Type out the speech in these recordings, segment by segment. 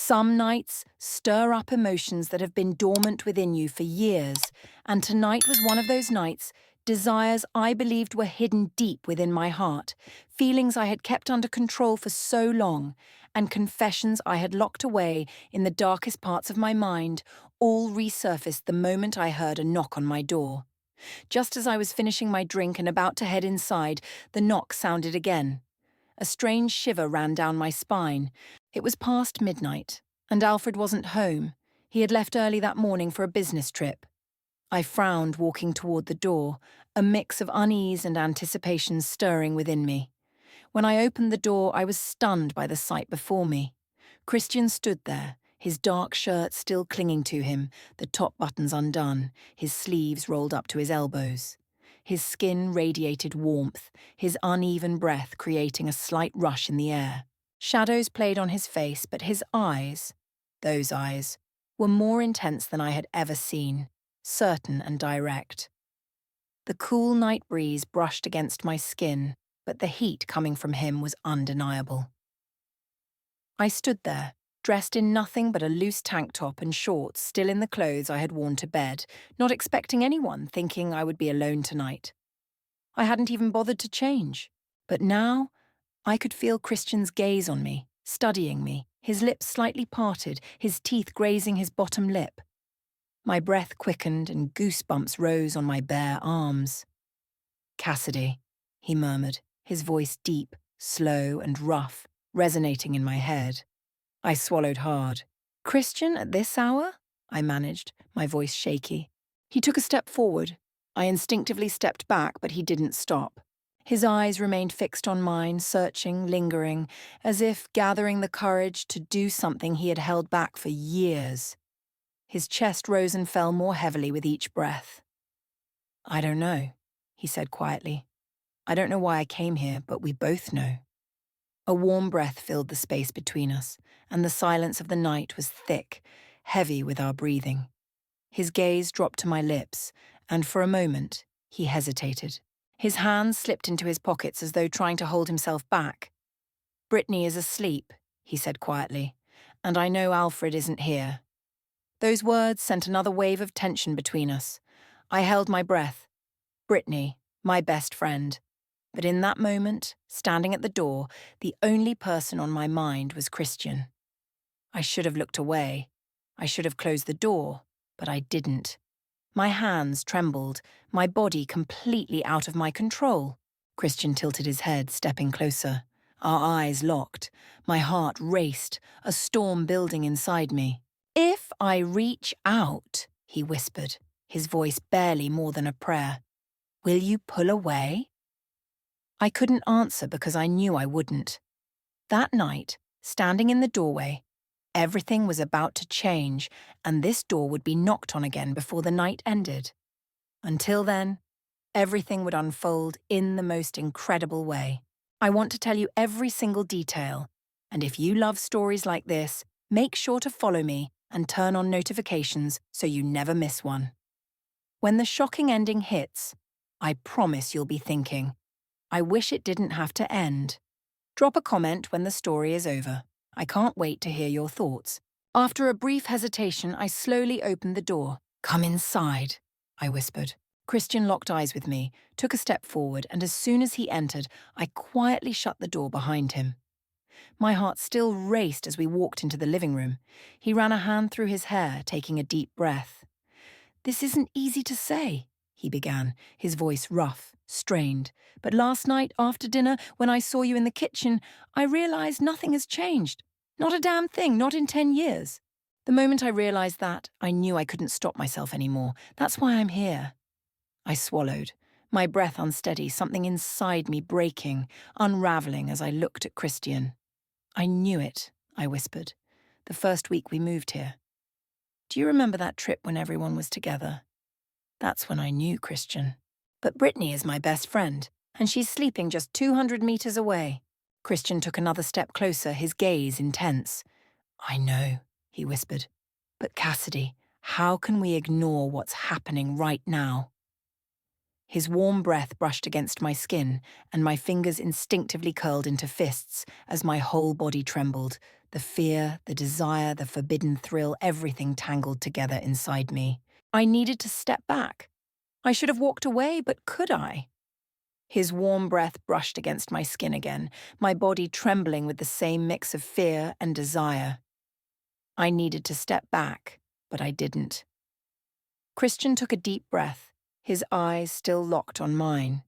Some nights stir up emotions that have been dormant within you for years, and tonight was one of those nights, desires I believed were hidden deep within my heart, feelings I had kept under control for so long, and confessions I had locked away in the darkest parts of my mind, all resurfaced the moment I heard a knock on my door. Just as I was finishing my drink and about to head inside, the knock sounded again. A strange shiver ran down my spine. It was past midnight, and Alfred wasn't home. He had left early that morning for a business trip. I frowned, walking toward the door, a mix of unease and anticipation stirring within me. When I opened the door, I was stunned by the sight before me. Christian stood there, his dark shirt still clinging to him, the top buttons undone, his sleeves rolled up to his elbows. His skin radiated warmth, his uneven breath creating a slight rush in the air. Shadows played on his face, but his eyes, those eyes, were more intense than I had ever seen, certain and direct. The cool night breeze brushed against my skin, but the heat coming from him was undeniable. I stood there, dressed in nothing but a loose tank top and shorts, still in the clothes I had worn to bed, not expecting anyone, thinking I would be alone tonight. I hadn't even bothered to change. But now, I could feel Christian's gaze on me, studying me, his lips slightly parted, his teeth grazing his bottom lip. My breath quickened and goosebumps rose on my bare arms. "Cassidy," he murmured, his voice deep, slow and rough, resonating in my head. I swallowed hard. "Christian at this hour?" I managed, my voice shaky. He took a step forward. I instinctively stepped back, but he didn't stop. His eyes remained fixed on mine, searching, lingering, as if gathering the courage to do something he had held back for years. His chest rose and fell more heavily with each breath. "I don't know," he said quietly. "I don't know why I came here, but we both know." A warm breath filled the space between us, and the silence of the night was thick, heavy with our breathing. His gaze dropped to my lips, and for a moment, he hesitated. His hands slipped into his pockets as though trying to hold himself back. "Brittany is asleep," he said quietly, "and I know Alfred isn't here." Those words sent another wave of tension between us. I held my breath. Brittany, my best friend. But in that moment, standing at the door, the only person on my mind was Christian. I should have looked away. I should have closed the door, but I didn't. My hands trembled, my body completely out of my control. Christian tilted his head, stepping closer. Our eyes locked. My heart raced, a storm building inside me. "If I reach out," he whispered, his voice barely more than a prayer, "will you pull away?" I couldn't answer because I knew I wouldn't. That night, standing in the doorway, everything was about to change, and this door would be knocked on again before the night ended. Until then, everything would unfold in the most incredible way. I want to tell you every single detail, and if you love stories like this, make sure to follow me and turn on notifications so you never miss one. When the shocking ending hits, I promise you'll be thinking, I wish it didn't have to end. Drop a comment when the story is over. I can't wait to hear your thoughts. After a brief hesitation, I slowly opened the door. "Come inside," I whispered. Christian locked eyes with me, took a step forward, and as soon as he entered, I quietly shut the door behind him. My heart still raced as we walked into the living room. He ran a hand through his hair, taking a deep breath. "This isn't easy to say," he began, his voice rough, strained. "But last night, after dinner, when I saw you in the kitchen, I realized nothing has changed. Not a damn thing, not in 10 years. The moment I realized that, I knew I couldn't stop myself anymore. That's why I'm here." I swallowed, my breath unsteady, something inside me breaking, unraveling as I looked at Christian. "I knew it," I whispered, "the first week we moved here. Do you remember that trip when everyone was together? That's when I knew Christian. But Brittany is my best friend, and she's sleeping just 200 meters away." Christian took another step closer, his gaze intense. "I know," he whispered. "But Cassidy, how can we ignore what's happening right now?" His warm breath brushed against my skin, and my fingers instinctively curled into fists as my whole body trembled. The fear, the desire, the forbidden thrill, everything tangled together inside me. I needed to step back. I should have walked away, but could I? His warm breath brushed against my skin again, my body trembling with the same mix of fear and desire. I needed to step back, but I didn't. Christian took a deep breath, his eyes still locked on mine.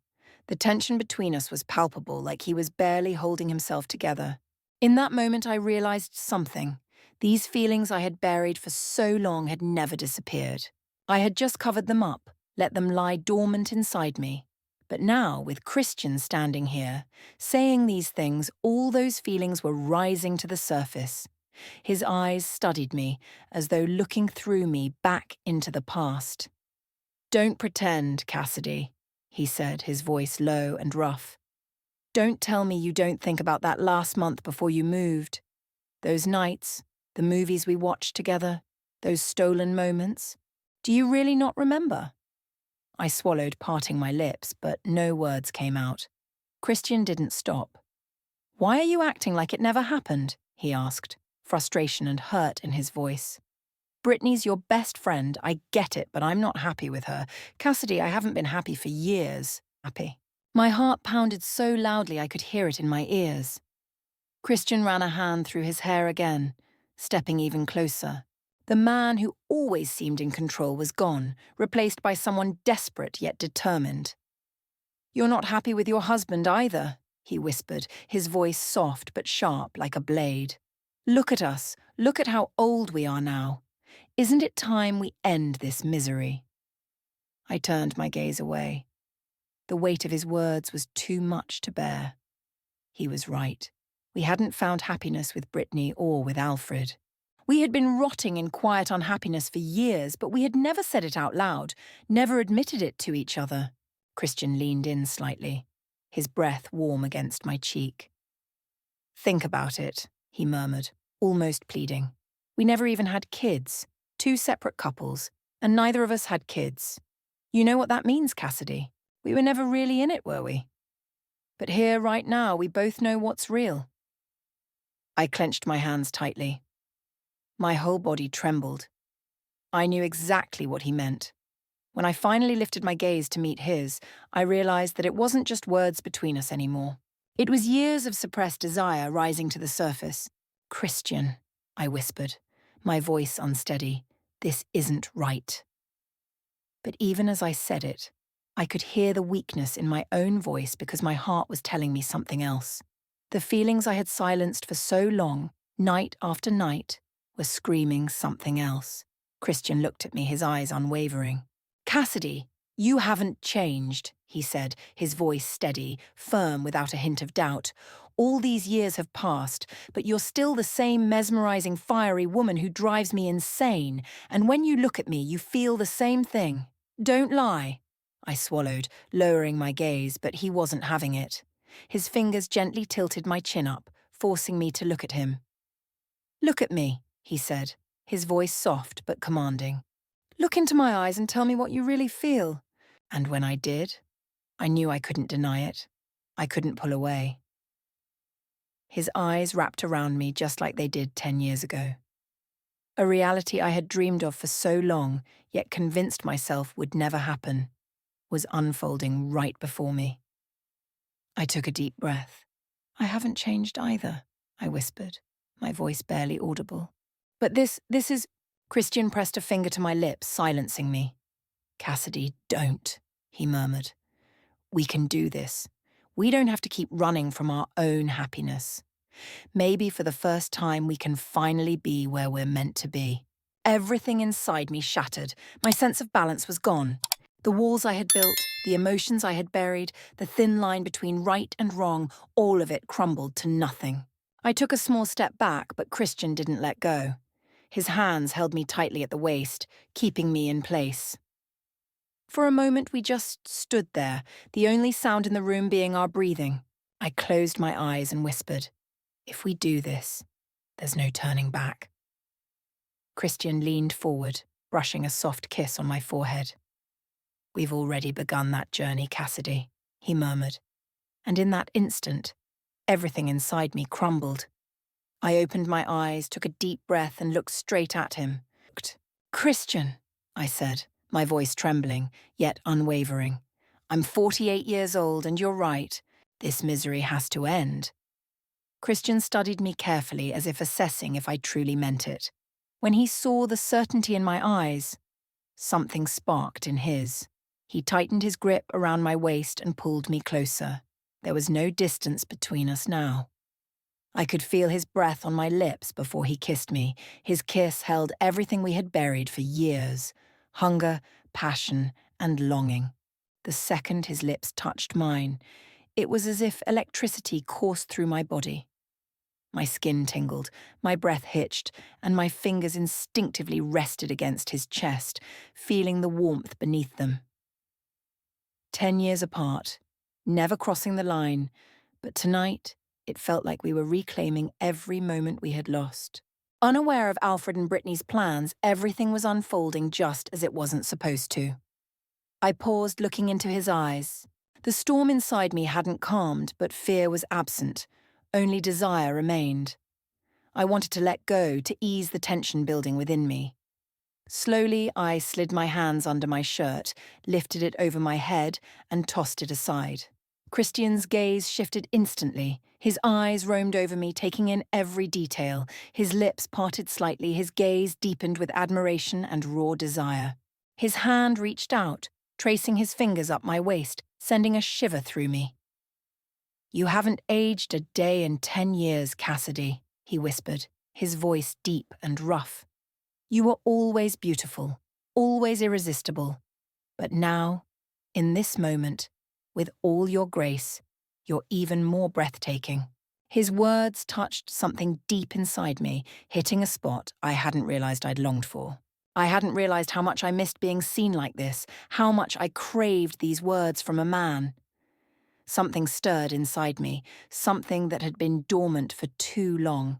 The tension between us was palpable, like he was barely holding himself together. In that moment, I realized something. These feelings I had buried for so long had never disappeared. I had just covered them up, let them lie dormant inside me. But now, with Christian standing here, saying these things, all those feelings were rising to the surface. His eyes studied me, as though looking through me back into the past. "Don't pretend, Cassidy," he said, his voice low and rough. "Don't tell me you don't think about that last month before you moved. Those nights, the movies we watched together, those stolen moments. Do you really not remember?" I swallowed, parting my lips, but no words came out. Christian didn't stop. "Why are you acting like it never happened?" he asked, frustration and hurt in his voice. "Brittany's your best friend, I get it, but I'm not happy with her. Cassidy, I haven't been happy for years." Happy. My heart pounded so loudly I could hear it in my ears. Christian ran a hand through his hair again, stepping even closer. The man who always seemed in control was gone, replaced by someone desperate yet determined. "You're not happy with your husband either," he whispered, his voice soft but sharp like a blade. "Look at us. Look at how old we are now. Isn't it time we end this misery?" I turned my gaze away. The weight of his words was too much to bear. He was right. We hadn't found happiness with Brittany or with Alfred. We had been rotting in quiet unhappiness for years, but we had never said it out loud, never admitted it to each other. Christian leaned in slightly, his breath warm against my cheek. "Think about it," he murmured, almost pleading. "We never even had kids, 2 separate couples, and neither of us had kids. You know what that means, Cassidy? We were never really in it, were we? But here, right now, we both know what's real." I clenched my hands tightly. My whole body trembled. I knew exactly what he meant. When I finally lifted my gaze to meet his, I realized that it wasn't just words between us anymore. It was years of suppressed desire rising to the surface. "Christian," I whispered, my voice unsteady, "this isn't right." But even as I said it, I could hear the weakness in my own voice because my heart was telling me something else. The feelings I had silenced for so long, night after night, were screaming something else. Christian looked at me, his eyes unwavering. "Cassidy, you haven't changed," he said, his voice steady, firm without a hint of doubt. "All these years have passed, but you're still the same mesmerizing, fiery woman who drives me insane, and when you look at me, you feel the same thing. Don't lie." I swallowed, lowering my gaze, but he wasn't having it. His fingers gently tilted my chin up, forcing me to look at him. "Look at me," he said, his voice soft but commanding. "Look into my eyes and tell me what you really feel." And when I did, I knew I couldn't deny it. I couldn't pull away. His eyes wrapped around me just like they did 10 years ago. A reality I had dreamed of for so long, yet convinced myself would never happen, was unfolding right before me. I took a deep breath. "I haven't changed either," I whispered, my voice barely audible. "But this is—" Christian pressed a finger to my lips, silencing me. "Cassidy, don't," he murmured. "We can do this. We don't have to keep running from our own happiness. Maybe for the first time we can finally be where we're meant to be." Everything inside me shattered. My sense of balance was gone. The walls I had built, the emotions I had buried, the thin line between right and wrong, all of it crumbled to nothing. I took a small step back, but Christian didn't let go. His hands held me tightly at the waist, keeping me in place. For a moment we just stood there, the only sound in the room being our breathing. I closed my eyes and whispered, "If we do this, there's no turning back." Christian leaned forward, brushing a soft kiss on my forehead. We've already begun that journey, Cassidy, he murmured. And in that instant, everything inside me crumbled. I opened my eyes, took a deep breath, and looked straight at him. Christian, I said, my voice trembling, yet unwavering. I'm 48 years old, and you're right. This misery has to end. Christian studied me carefully, as if assessing if I truly meant it. When he saw the certainty in my eyes, something sparked in his. He tightened his grip around my waist and pulled me closer. There was no distance between us now. I could feel his breath on my lips before he kissed me. His kiss held everything we had buried for years: hunger, passion, and longing. The second his lips touched mine, it was as if electricity coursed through my body. My skin tingled, my breath hitched, and my fingers instinctively rested against his chest, feeling the warmth beneath them. 10 years apart, never crossing the line, but tonight it felt like we were reclaiming every moment we had lost. Unaware of Alfred and Brittany's plans, everything was unfolding just as it wasn't supposed to. I paused, looking into his eyes. The storm inside me hadn't calmed, but fear was absent. Only desire remained. I wanted to let go, to ease the tension building within me. Slowly, I slid my hands under my shirt, lifted it over my head, and tossed it aside. Christian's gaze shifted instantly. His eyes roamed over me, taking in every detail. His lips parted slightly, his gaze deepened with admiration and raw desire. His hand reached out, tracing his fingers up my waist, sending a shiver through me. "You haven't aged a day in 10 years, Cassidy," he whispered, his voice deep and rough. "You were always beautiful, always irresistible. But now, in this moment, with all your grace, you're even more breathtaking." His words touched something deep inside me, hitting a spot I hadn't realized I'd longed for. I hadn't realized how much I missed being seen like this, how much I craved these words from a man. Something stirred inside me, something that had been dormant for too long.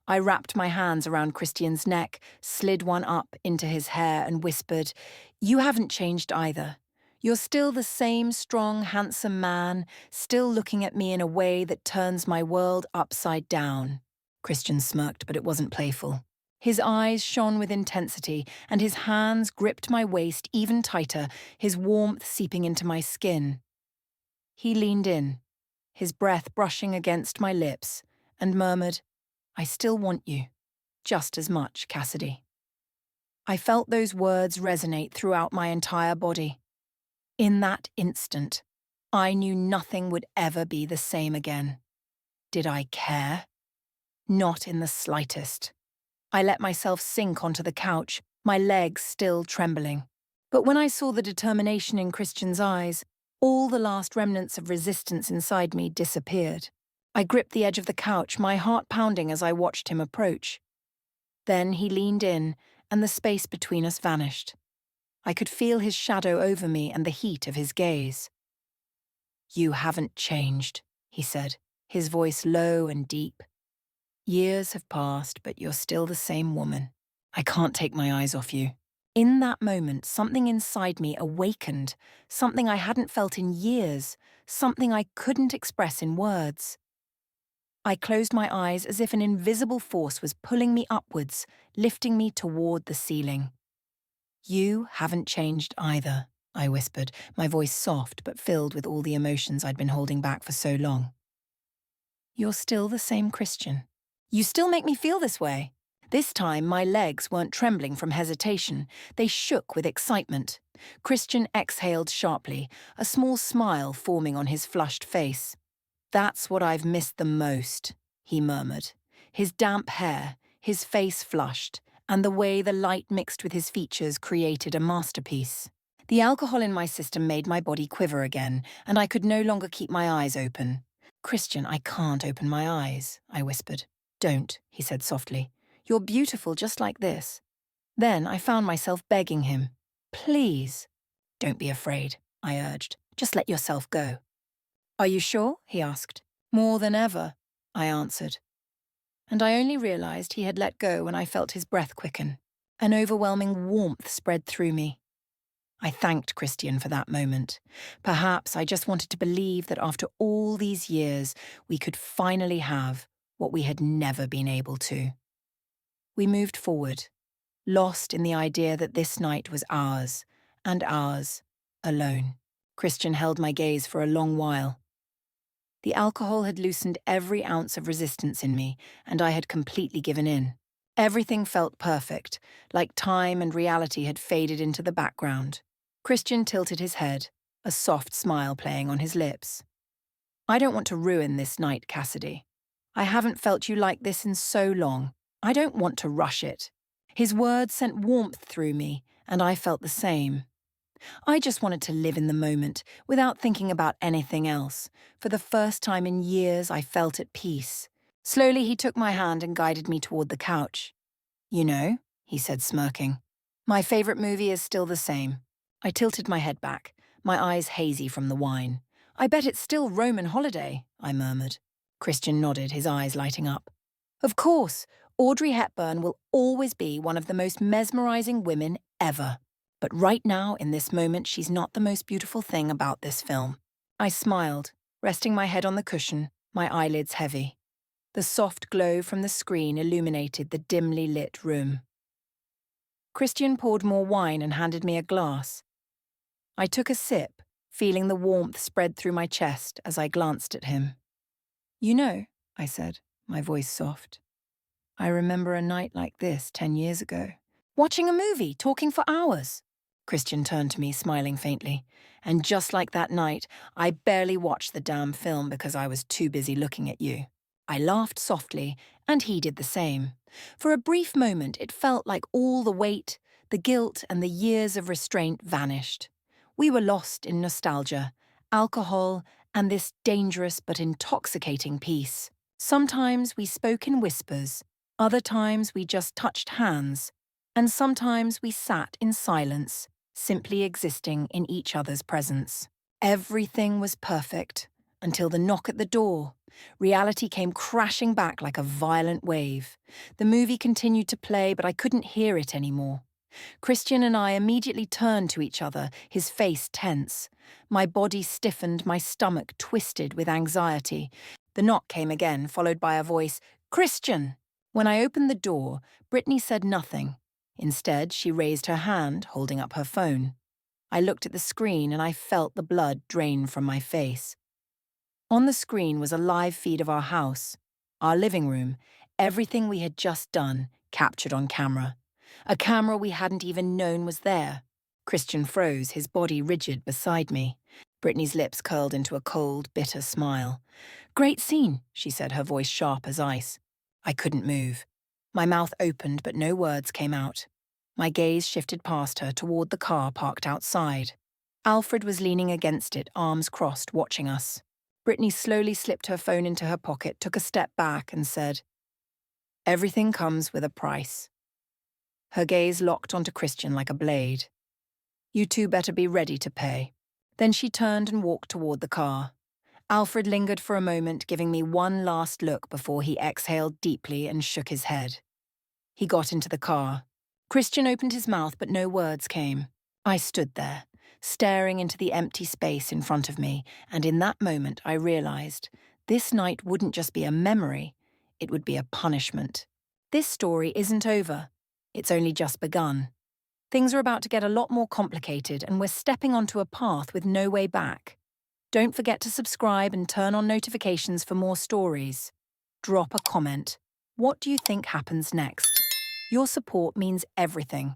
I wrapped my hands around Christian's neck, slid one up into his hair and whispered, "You haven't changed either. You're still the same strong, handsome man, still looking at me in a way that turns my world upside down." Christian smirked, but it wasn't playful. His eyes shone with intensity, and his hands gripped my waist even tighter, his warmth seeping into my skin. He leaned in, his breath brushing against my lips, and murmured, "I still want you, just as much, Cassidy." I felt those words resonate throughout my entire body. In that instant, I knew nothing would ever be the same again. Did I care? Not in the slightest. I let myself sink onto the couch, my legs still trembling. But when I saw the determination in Christian's eyes, all the last remnants of resistance inside me disappeared. I gripped the edge of the couch, my heart pounding as I watched him approach. Then he leaned in, and the space between us vanished. I could feel his shadow over me and the heat of his gaze. "You haven't changed," he said, his voice low and deep. "Years have passed, but you're still the same woman. I can't take my eyes off you." In that moment, something inside me awakened, something I hadn't felt in years, something I couldn't express in words. I closed my eyes as if an invisible force was pulling me upwards, lifting me toward the ceiling. "You haven't changed either," I whispered, my voice soft but filled with all the emotions I'd been holding back for so long. "You're still the same Christian. You still make me feel this way." This time, my legs weren't trembling from hesitation. They shook with excitement. Christian exhaled sharply, a small smile forming on his flushed face. "That's what I've missed the most," he murmured. His damp hair, his face flushed, and the way the light mixed with his features created a masterpiece. The alcohol in my system made my body quiver again, and I could no longer keep my eyes open. "Christian, I can't open my eyes," I whispered. "Don't," he said softly. "You're beautiful just like this." Then I found myself begging him. "Please." "Don't be afraid," I urged. "Just let yourself go." "Are you sure?" he asked. "More than ever," I answered. And I only realized he had let go when I felt his breath quicken. An overwhelming warmth spread through me. I thanked Christian for that moment. Perhaps I just wanted to believe that after all these years, we could finally have what we had never been able to. We moved forward, lost in the idea that this night was ours, and ours alone. Christian held my gaze for a long while. The alcohol had loosened every ounce of resistance in me, and I had completely given in. Everything felt perfect, like time and reality had faded into the background. Christian tilted his head, a soft smile playing on his lips. I don't want to ruin this night, Cassidy. I haven't felt you like this in so long. I don't want to rush it. His words sent warmth through me, and I felt the same. I just wanted to live in the moment, without thinking about anything else. For the first time in years, I felt at peace. Slowly, he took my hand and guided me toward the couch. You know, he said, smirking, my favorite movie is still the same. I tilted my head back, my eyes hazy from the wine. I bet it's still Roman Holiday, I murmured. Christian nodded, his eyes lighting up. Of course, Audrey Hepburn will always be one of the most mesmerizing women ever. But right now, in this moment, she's not the most beautiful thing about this film. I smiled, resting my head on the cushion, my eyelids heavy. The soft glow from the screen illuminated the dimly lit room. Christian poured more wine and handed me a glass. I took a sip, feeling the warmth spread through my chest as I glanced at him. You know, I said, my voice soft, I remember a night like this 10 years ago. Watching a movie, talking for hours. Christian turned to me, smiling faintly. And just like that night, I barely watched the damn film because I was too busy looking at you. I laughed softly, and he did the same. For a brief moment, it felt like all the weight, the guilt, and the years of restraint vanished. We were lost in nostalgia, alcohol, and this dangerous but intoxicating peace. Sometimes we spoke in whispers, other times we just touched hands, and sometimes we sat in silence, simply existing in each other's presence. Everything was perfect, until the knock at the door. Reality came crashing back like a violent wave. The movie continued to play, but I couldn't hear it anymore. Christian and I immediately turned to each other, his face tense. My body stiffened, my stomach twisted with anxiety. The knock came again, followed by a voice, "Christian!" When I opened the door, Brittany said nothing. Instead, she raised her hand, holding up her phone. I looked at the screen and I felt the blood drain from my face. On the screen was a live feed of our house, our living room, everything we had just done, captured on camera. A camera we hadn't even known was there. Christian froze, his body rigid beside me. Brittany's lips curled into a cold, bitter smile. Great scene, she said, her voice sharp as ice. I couldn't move. My mouth opened, but no words came out. My gaze shifted past her toward the car parked outside. Alfred was leaning against it, arms crossed, watching us. Brittany slowly slipped her phone into her pocket, took a step back and said, "Everything comes with a price." Her gaze locked onto Christian like a blade. "You two better be ready to pay." Then she turned and walked toward the car. Alfred lingered for a moment, giving me one last look before he exhaled deeply and shook his head. He got into the car. Christian opened his mouth, but no words came. I stood there, staring into the empty space in front of me, and in that moment I realized this night wouldn't just be a memory, it would be a punishment. This story isn't over. It's only just begun. Things are about to get a lot more complicated, and we're stepping onto a path with no way back. Don't forget to subscribe and turn on notifications for more stories. Drop a comment. What do you think happens next? Your support means everything.